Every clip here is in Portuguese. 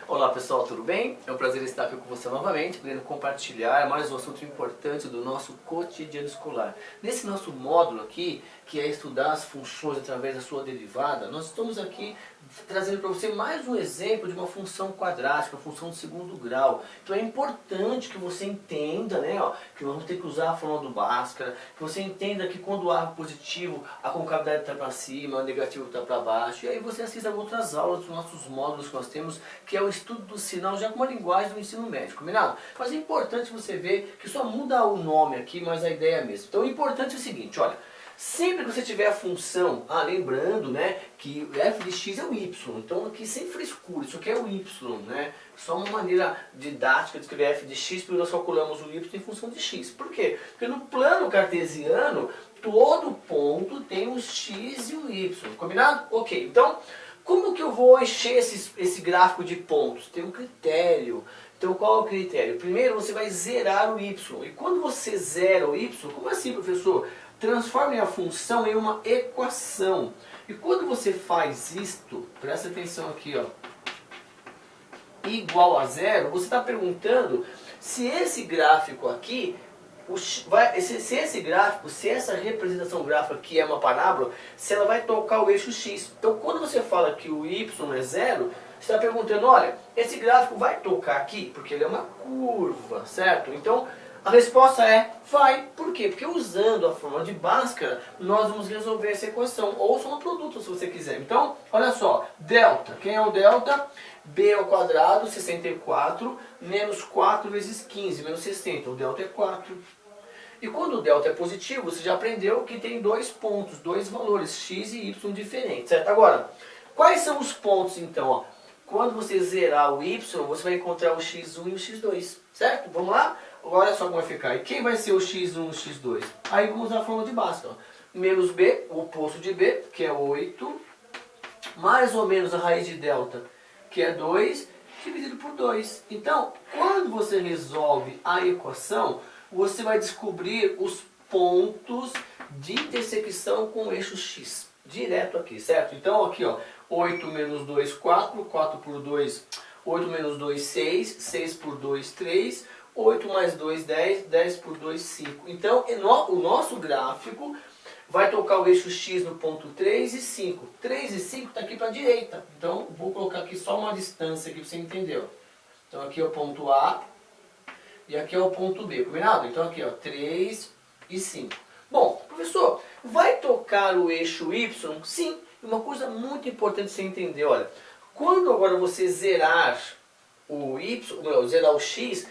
Olá pessoal, tudo bem? É um prazer estar aqui com você novamente, podendo compartilhar mais um assunto importante do nosso cotidiano escolar. Nesse nosso módulo aqui, que é estudar as funções através da sua derivada, nós estamos aqui trazendo para você mais um exemplo de uma função quadrática, uma função de segundo grau. Então é importante que você entenda, né, que nós vamos ter que usar a fórmula do Bhaskara, que você entenda que quando o ar positivo, a concavidade está para cima, o negativo está para baixo, e aí você assista a outras aulas dos nossos módulos que nós temos, que é o estudo do sinal, já com uma linguagem do ensino médio, combinado? Mas é importante você ver que só muda o nome aqui, mas a ideia é a mesma. Então o importante é o seguinte, olha, sempre que você tiver a função, lembrando, né, que f de x é o y, então aqui sem frescura, isso aqui é o y, né, só uma maneira didática de escrever f de x, porque nós calculamos o y em função de x. Por quê? Porque no plano cartesiano, todo ponto tem um x e um y, combinado? Ok, então, como que eu vou encher esse gráfico de pontos? Tem um critério. Então qual é o critério? Primeiro você vai zerar o y, e quando você zera o y, como assim, professor? Transforme a função em uma equação. E quando você faz isto, presta atenção aqui, ó, igual a zero, você está perguntando se esse gráfico aqui, se esse gráfico, se essa representação gráfica aqui é uma parábola, se ela vai tocar o eixo x. Então quando você fala que o y é zero, você está perguntando, olha, esse gráfico vai tocar aqui? Porque ele é uma curva, certo? Então a resposta é vai. Por quê? Porque usando a fórmula de Bhaskara, nós vamos resolver essa equação. Ou soma produto, se você quiser. Então, olha só. Delta. Quem é o delta? B ao quadrado, 64, menos 4 vezes 15, menos 60. O delta é 4. E quando o delta é positivo, você já aprendeu que tem dois pontos, dois valores, x e y diferentes, certo? Agora, quais são os pontos, então? Ó? Quando você zerar o y, você vai encontrar o x1 e o x2, certo? Vamos lá? Olha só como vai ficar. E quem vai ser o x1 e o x2? Aí vamos usar a fórmula de Bhaskara. Menos b, o oposto de b, que é 8, mais ou menos a raiz de delta, que é 2, dividido por 2. Então, quando você resolve a equação, você vai descobrir os pontos de intersecção com o eixo x. Direto aqui, certo? Então, aqui, ó, 8 menos 2, 4, 4 por 2, 8 menos 2, 6, 6 por 2, 3, 8 mais 2, 10, 10 por 2, 5. Então, o nosso gráfico vai tocar o eixo x no ponto 3 e 5. 3 e 5 está aqui para a direita. Então, vou colocar aqui só uma distância aqui para você entender. Ó. Então, aqui é o ponto A e aqui é o ponto B. Combinado? Então, aqui, ó, 3 e 5. Bom, professor, vai tocar o eixo y? Sim. Uma coisa muito importante você entender, olha. Quando agora você zerar o y, zerar o x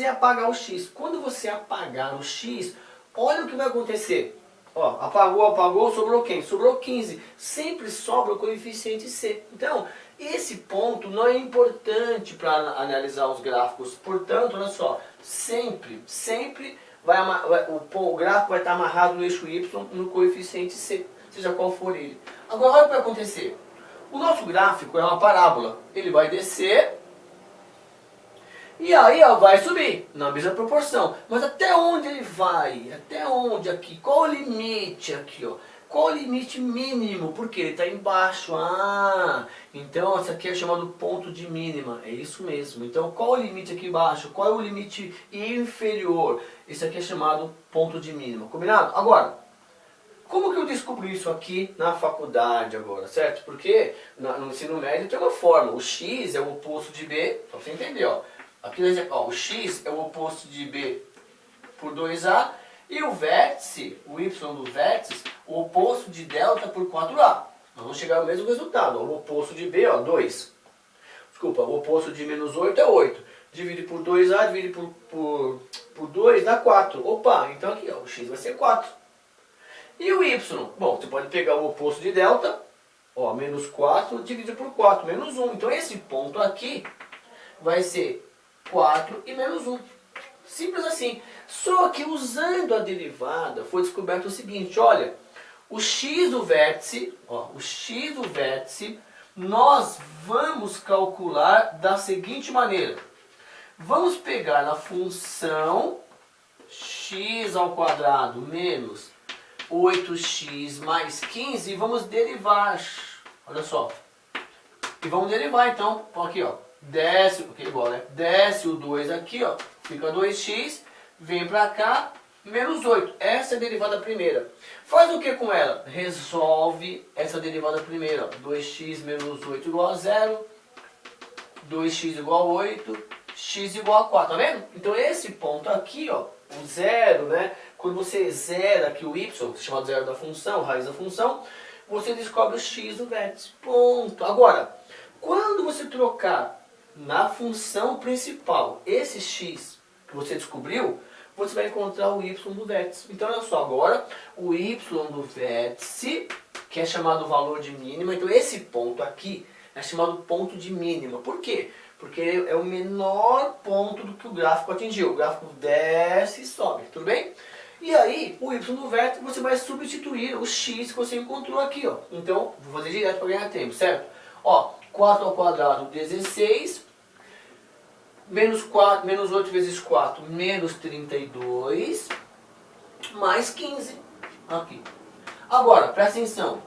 é apagar o x. Quando você apagar o x, olha o que vai acontecer. Ó, apagou, sobrou quem? Sobrou 15. Sempre sobra o coeficiente c. Então, esse ponto não é importante para analisar os gráficos. Portanto, olha só, sempre o gráfico vai estar amarrado no eixo y no coeficiente c, seja qual for ele. Agora, olha o que vai acontecer. O nosso gráfico é uma parábola. Ele vai descer e aí vai subir na mesma proporção. Mas até onde ele vai? Até onde aqui? Qual o limite aqui? Ó? Qual o limite mínimo? Porque ele está embaixo. Então isso aqui é chamado ponto de mínima. É isso mesmo. Então qual o limite aqui embaixo? Qual é o limite inferior? Isso aqui é chamado ponto de mínima. Combinado? Agora, como que eu descobri isso aqui na faculdade agora, certo? Porque no ensino médio tem uma forma. O x é o oposto de b, para você entender, ó. Aqui o x é o oposto de b por 2a e o vértice, o y do vértice, o oposto de delta por 4a. Nós vamos chegar ao mesmo resultado. Ó. O oposto de b, ó, 2. Desculpa, o oposto de menos 8 é 8. Divide por 2a, divide por 2 dá 4. Opa, então aqui ó, o x vai ser 4. E o y? Bom, você pode pegar o oposto de delta, ó, menos 4, dividir por 4, menos 1. Então esse ponto aqui vai ser 4 e menos 1. Simples assim. Só que usando a derivada foi descoberto o seguinte, olha, o x do vértice, nós vamos calcular da seguinte maneira. Vamos pegar a função x ao quadrado menos 8x mais 15 e vamos derivar. Olha só. E vamos derivar então, aqui ó, desce, aqui igual, né? Desce o 2 aqui ó, fica 2x, vem pra cá, menos 8. Essa é a derivada primeira. Faz o que com ela? Resolve essa derivada primeira. Ó. 2x menos 8 igual a 0, 2x igual a 8, x igual a 4, tá vendo? Então esse ponto aqui, ó, o zero, né? Quando você zera aqui o y, chamado zero da função, raiz da função, você descobre o x do vértice. Ponto. Agora, quando você trocar na função principal esse x que você descobriu, você vai encontrar o y do vértice. Então, olha só, agora o y do vértice, que é chamado valor de mínima, então esse ponto aqui é chamado ponto de mínima. Por quê? Porque é o menor ponto do que o gráfico atingiu. O gráfico desce e sobe, tudo bem? E aí, o y do vértice, você vai substituir o x que você encontrou aqui, ó. Então, vou fazer direto para ganhar tempo, certo? Ó, 4 ao quadrado, 16. Menos 4, menos 8 vezes 4, menos 32, mais 15. Aqui. Agora, presta atenção.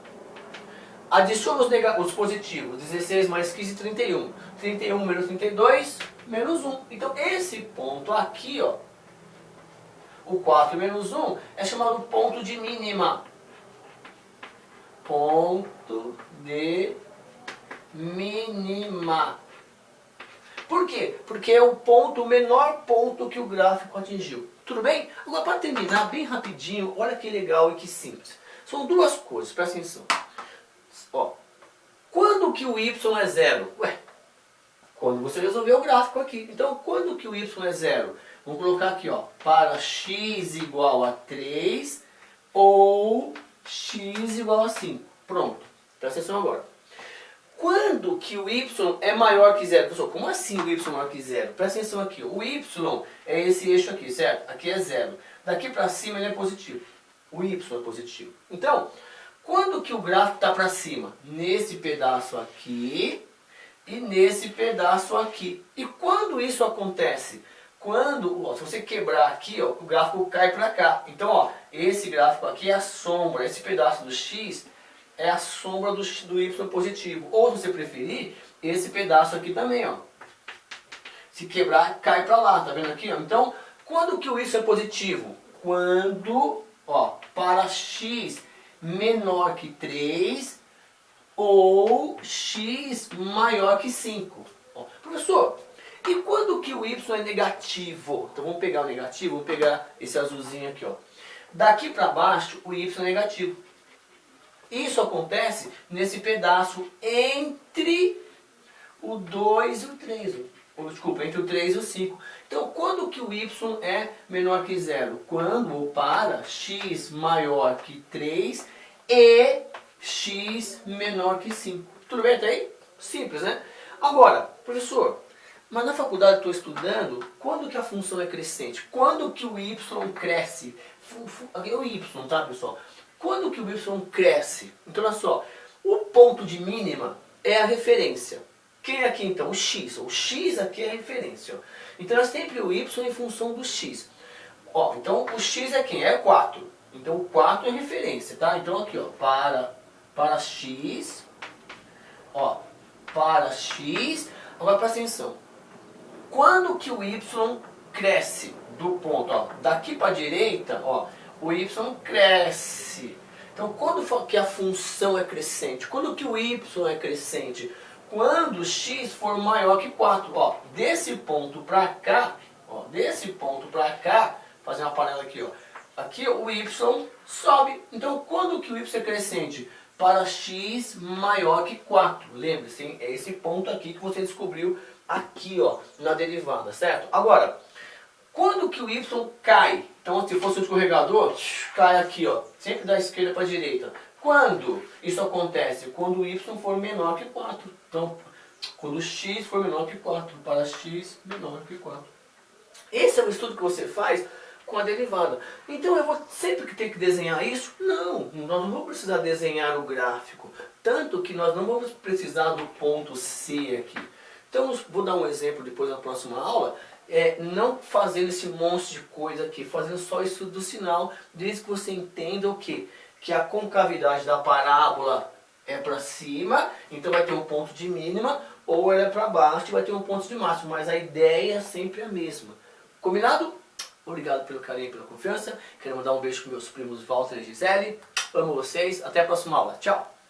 Adiciona os positivos. 16 mais 15, 31. 31 menos 32, menos 1. Então, esse ponto aqui, ó, o 4 menos 1, é chamado ponto de mínima. Ponto de mínima. Por quê? Porque é o menor ponto que o gráfico atingiu. Tudo bem? Agora, para terminar bem rapidinho, olha que legal e que simples. São duas coisas, presta atenção. Ó, quando que o y é zero? Ué, quando você resolver o gráfico aqui. Então, quando que o y é zero? Vamos colocar aqui, ó, para x igual a 3 ou x igual a 5. Pronto. Presta atenção agora. Quando que o y é maior que zero? Pessoal, como assim o y é maior que zero? Presta atenção aqui. O y é esse eixo aqui, certo? Aqui é zero. Daqui para cima ele é positivo. O y é positivo. Então, quando que o gráfico está para cima? Nesse pedaço aqui e nesse pedaço aqui. E quando isso acontece? Quando, ó, se você quebrar aqui, ó, o gráfico cai para cá. Então, ó, esse gráfico aqui é a sombra. Esse pedaço do x é a sombra do y positivo. Ou, se você preferir, esse pedaço aqui também, ó. Se quebrar, cai para lá, tá vendo aqui, ó? Então, quando que o y é positivo? Quando, ó, para x menor que 3 ou x maior que 5. Ó, professor, e quando que o y é negativo? Então, vamos pegar o negativo, vou pegar esse azulzinho aqui, ó. Daqui para baixo, o y é negativo. Isso acontece nesse pedaço entre o 2 e o 3. Desculpa, entre o 3 e o 5. Então, quando que o y é menor que zero? Quando para x maior que 3 e x menor que 5. Tudo bem até aí? Simples, né? Agora, professor, mas na faculdade estou estudando, quando que a função é crescente? Quando que o y cresce? Aqui é o y, tá, pessoal? Quando que o y cresce? Então, olha só, o ponto de mínima é a referência. Quem é aqui, então? O x. O x aqui é a referência. Ó. Então, é sempre o y em função do x. Ó, então, o x é quem? É 4. Então, o 4 é referência, tá? Então, aqui, ó, para x, ó, para x. Agora, presta atenção. Quando que o y cresce do ponto, ó, daqui para a direita, ó, o y cresce. Então, quando que a função é crescente? Quando que o y é crescente? Quando o x for maior que 4. Ó, desse ponto para cá, ó, desse ponto para cá, fazer uma panela aqui, ó. Aqui o y sobe. Então, quando que o y é crescente? Para x maior que 4. Lembre-se, é esse ponto aqui que você descobriu aqui, ó, na derivada, certo? Agora, quando que o y cai? Então, se fosse um escorregador, cai aqui, ó, sempre da esquerda para a direita. Quando isso acontece? Quando o y for menor que 4. Então, quando o x for menor que 4, para x menor que 4. Esse é o estudo que você faz com a derivada. Então, eu vou sempre ter que desenhar isso? Não, nós não vamos precisar desenhar o gráfico. Tanto que nós não vamos precisar do ponto C aqui. Então, vou dar um exemplo depois na próxima aula. Não fazendo esse monte de coisa aqui, fazendo só o estudo do sinal, desde que você entenda o quê? Que a concavidade da parábola é para cima, então vai ter um ponto de mínima, ou ela é para baixo e vai ter um ponto de máximo, mas a ideia é sempre a mesma. Combinado? Obrigado pelo carinho e pela confiança. Quero mandar um beijo para meus primos Walter e Gisele. Amo vocês. Até a próxima aula. Tchau!